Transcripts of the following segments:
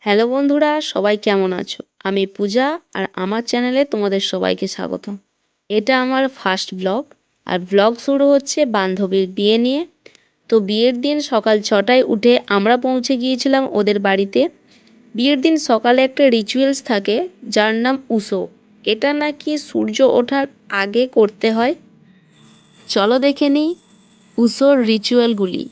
Hello বন্ধুরা, সবাই কেমন আছো? আমি পূজা আর আমার চ্যানেলে তোমাদের সবাইকে স্বাগত। এটা আমার ফার্স্ট ব্লগ আর ব্লগ শুরু হচ্ছে বান্ধবীর বিয়ে নিয়ে। তো বিয়ের দিন সকাল 6টায় উঠে আমরা পৌঁছে গিয়েছিলাম ওদের বাড়িতে। বিয়ের দিন সকালে একটা রিচুয়ালস থাকে যার নাম উসো। এটা নাকি সূর্য ওঠার আগে করতে হয়। চলো দেখে নিই উসোর রিচুয়ালগুলি।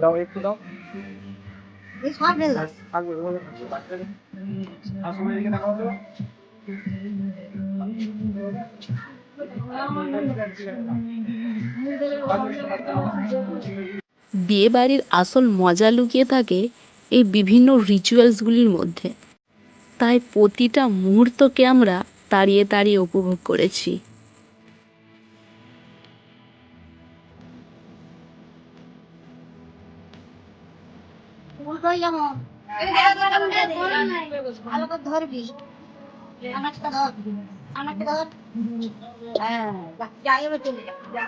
দাও একটু দাও। বিয়ে বাড়ির আসল মজা লুকিয়ে থাকে এই বিভিন্ন রিচুয়ালসগুলির মধ্যে। তাই প্রতিটা মুহূর্তকে আমরা তাড়িয়ে তাড়িয়ে উপভোগ করেছি। ভালো করে ধরবি, আমারটা ধর, আমারটা ধর। হ্যাঁ, যাই হবে চলে যা।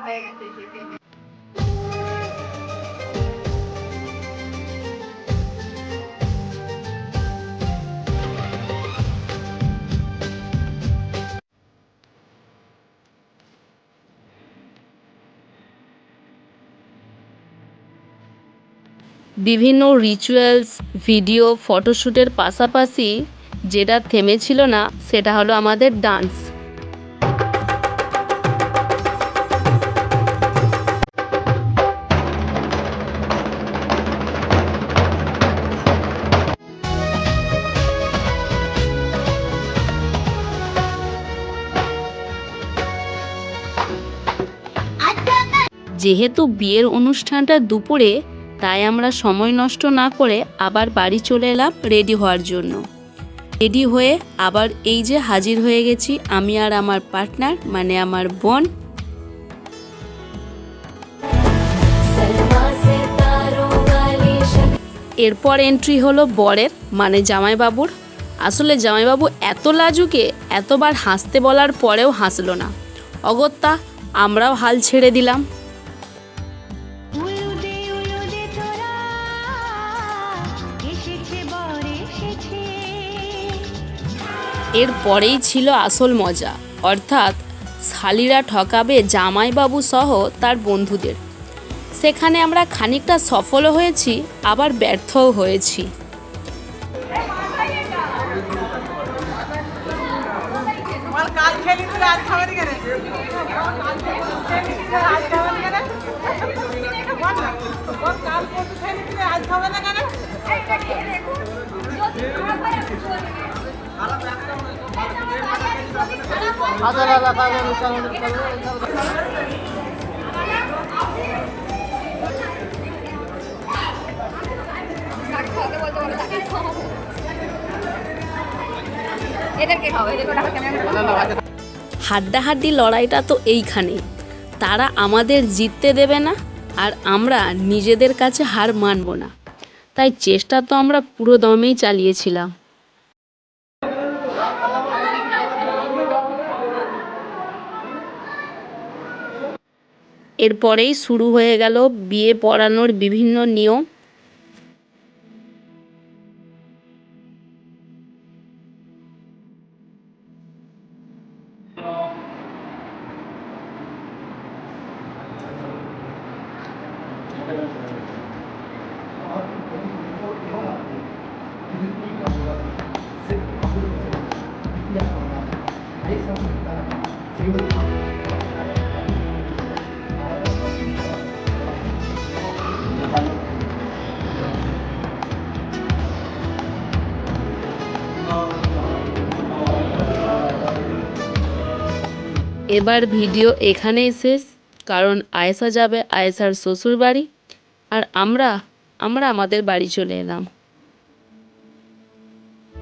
বিভিন্ন রিচুয়ালস, ভিডিও, ফটোশ্যুটের পাশাপাশি যেটা থেমেছিল না সেটা হলো আমাদের ডান্স। যেহেতু বিয়ের অনুষ্ঠানটা দুপুরে, তাই আমরা সময় নষ্ট না করে আবার বাড়ি চলে এলাম রেডি হওয়ার জন্য। রেডি হয়ে আবার এই যে হাজির হয়ে গেছি আমি আর আমার পার্টনার মানে আমার বোন। এরপর এন্ট্রি হলো বরের মানে জামাইবাবুর। আসলে জামাইবাবু এত লাজুকে, এতবার হাসতে বলার পরেও হাসলো না। অগত্যা আমরাও হাল ছেড়ে দিলাম। এরপরেই ছিল আসল মজা, অর্থাৎ শালিরা ঠকাবে জামাইবাবু সহ তার বন্ধুদের। সেখানে আমরা খানিকটা সফলও হয়েছি, আবার ব্যর্থও হয়েছি। হাড্ডাহাড্ডি লড়াইটা তো এইখানেই। তারা আমাদের জিততে দেবে না আর আমরা নিজেদের কাছে হার মানব না। তাই চেষ্টা তো আমরা পুরো দমেই চালিয়েছিলাম। এরপরেই শুরু হয়ে গেল বিয়ে পড়ানোর বিভিন্ন নিয়ম। এবার ভিডিও এখানেই শেষ, কারণ আয়েশা যাবে আয়েশার শ্বশুর বাড়ি আর আমরা আমাদের বাড়ি চলে এলাম।